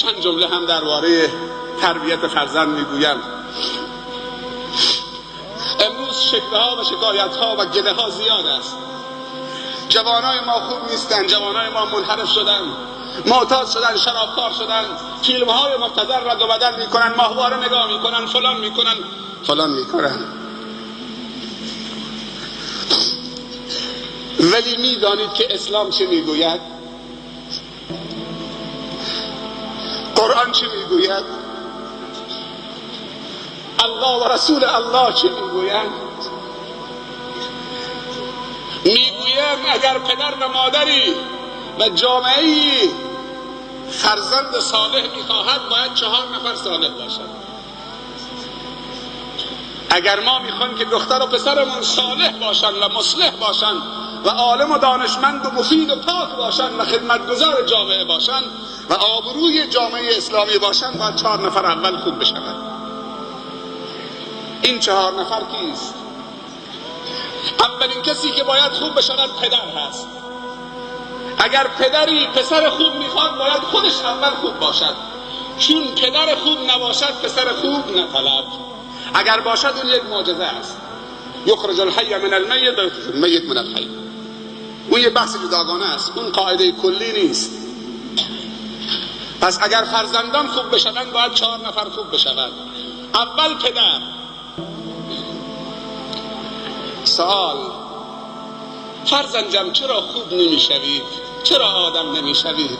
چند جمله هم درباره تربیت فرزند میگویم. امروز شکوه ها و شکایت ها و گله ها زیاد است. جوانای ما خوب نیستن، جوانای ما منحرف شدن، معتاد شدن، شرابخوار شدن، فیلم های مبتذل رد و بدل میکنن، ماهواره نگاه میکنن، فلان میکنن. ولی میدانید که اسلام چه میگوید؟ قرآن چه میگوید؟ الله و رسول الله چه میگوید؟ میگویم اگر پدر و مادری و جامعه‌ای فرزند صالح میخواهد باید 4 نفر صالح باشد. اگر ما میخوایم که دختر و پسرمون صالح باشن و مصلح باشن و عالم و دانشمند و مفید و پاک باشن و خدمتگزار جامعه باشن و آبروی جامعه اسلامی باشن، باید 4 نفر اول خوب بشن. این 4 نفر کیست؟ اولین کسی که باید خوب بشود پدر هست. اگر پدری پسر خوب میخواد باید خودش اول خوب باشد، چون پدر خوب نباشد پسر خوب نطلب. اگر باشد اون یک معجزه است. یخرج الحی من المیت و المیت من الحی. اون یه بحث جداگانه است، اون قاعده کلی نیست. پس اگر فرزندان خوب بشوند باید 4 نفر خوب بشوند. اول پدر. سوال: فرزندم چرا خوب نمیشوید؟ چرا آدم نمیشوید؟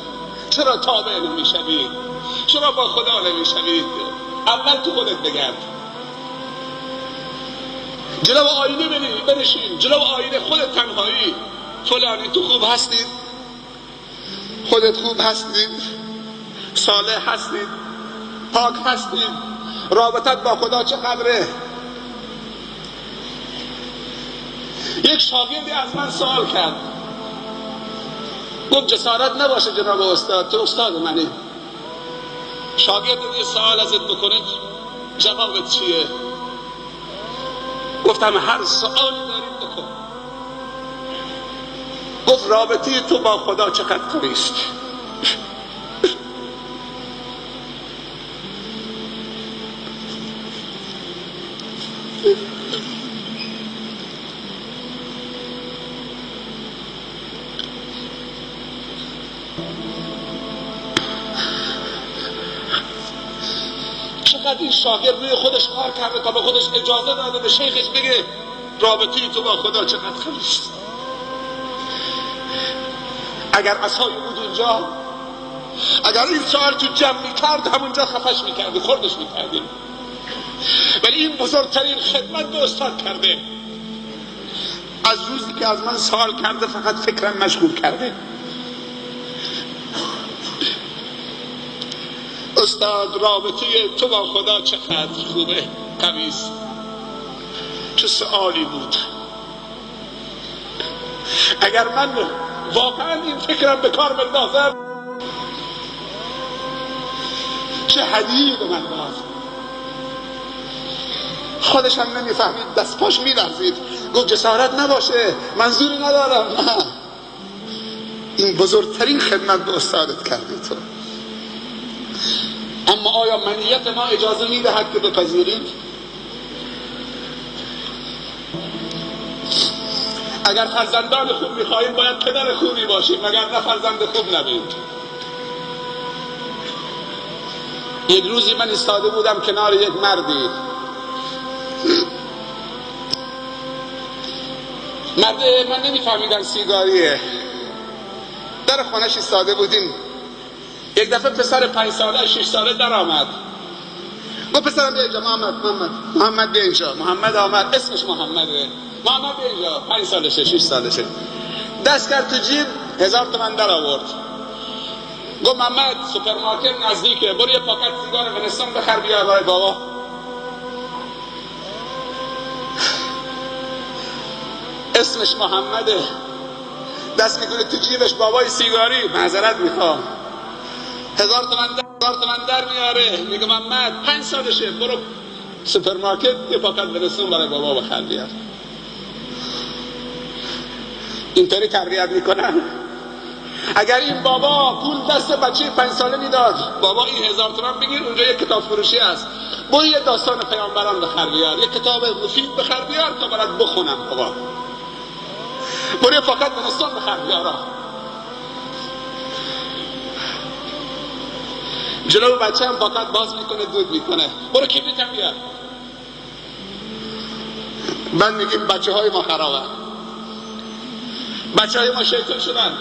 چرا تابع نمیشوید؟ چرا با خدا نمیشوید؟ اول تو خودت بگرد، جلو آینه بنشین، جلو آینه خودت تنهایی. فلانی تو خوب هستید؟ خودت خوب هستید؟ صالح هستید؟ پاک هستید؟ رابطت با خدا چقدره؟ یک شاگردی از من سوال کرد، گفت جسارت نباشه جناب استاد، تو استاد منی. شاگرد یه سوال ازت بکنه جوابت چیه؟ گفتم هر سوالی دارید بکن. گفت رابطه تو با خدا چقدر قویست؟ چقدر این شاگرد روی خودش کار کرده تا به خودش اجازه داده به شیخش بگه رابطه تو با خدا چقدر قویست. اگر عصای بود اونجا، اگر این سوال تو جمع میکرد همونجا خفش میکردی، خردش میکردی. ولی این بزرگترین خدمت به استاد کرده. از روزی که از من سوال کرده فقط فکرم مشغول کرده. استاد رابطه تو با خدا چقدر خوبه، قویست. چه سوالی بود. اگر من واقعا این فکرم به کار بندازم چه هدیه‌ای به من داد. خودش هم نمیفهمید، دست پاش میلرزید. گفت جسارت نباشه، منظوری ندارم. نه، این بزرگترین خدمت به استادت کردی تو. اما آیا منیت ما اجازه میدهد که بپذیریم؟ اگر فرزندان خوب میخواهیم باید پدر خوبی باشیم، اگر نه فرزند خوب نبیم. یک روزی من ایستاده بودم کنار یک مردی. مرد من نمیفهمیدم سیگاریه. در خانهش ایستاده بودیم. یک دفعه پسر 5 ساله 6 ساله در آمد. گفت پسرم بیا اینجا. محمد بیا اینجا. محمد آمد، اسمش محمده. محمد بیا اینجا. 5 سالشه 6 سالشه. دست کرد تو جیب 1000 تومان در آورد. گفت محمد سوپرمارکت نزدیکه، برو یه پاکت سیگار ونستون بخر بیار برای بابا. اسمش محمده. دست میکنه تو جیبش، بابای سیگاری، معذرت میخوام، 1000 تومان در میاره. میگه محمد 5 سالشه، برو سوپرمارکت یه پاکت ونستون برای بابا بخر بیار. اینطوری تربیت میکنن. اگر این بابا پول دست بچه 5 ساله میداد، بابا این 1000 تومان بگیر اونجا یک کتاب فروشی است، برو یه داستان پیامبران بخر بیار، یک کتاب مفید بخر بیار تا برات بخونم بابا، برو فقط داستان بخر بیار. جلو بچه هم فقط باز میکنه دود میکنه، برو کبریت هم بیار. من میگیم بچه های ما خرابه، بچه های ما شیطان شدن.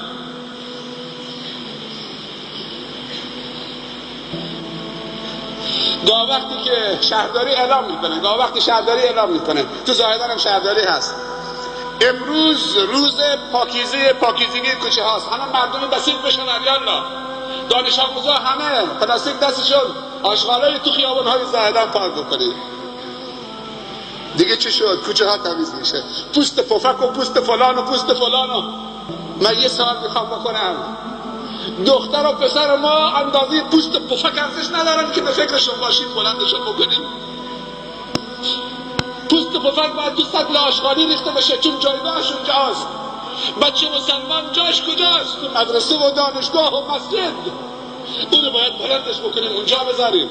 گاه وقتی که شهرداری اعلام میکنه، گاه وقتی شهرداری اعلام میکنه، تو زاهدان هم شهرداری هست، امروز روز پاکیزگی کوچه هاست، همه مردم بسیط بشن، یالا دانش آموزا همه پلاستیک دستشون آشغالای تو خیابان های زاهدان پاک بکنید. دیگه چی شد؟ کوچه ها تمیز میشه. پوست پفک و پوست فلان و پوست فلان. من یه سال میخوام بکنم، دختر و پسر ما اندازه پوست پفک ارزش ندارن که به فکرشون باشید بلندشون بکنیم. پوست پفک باید تو سطل آشغالی ریخته بشه، چون جایگاهش اونجاست. بچه مسلمان جاش کجاست؟ تو مدرسه و دانشگاه و مسجد. اونو باید بلندش بکنیم اونجا بذاریم.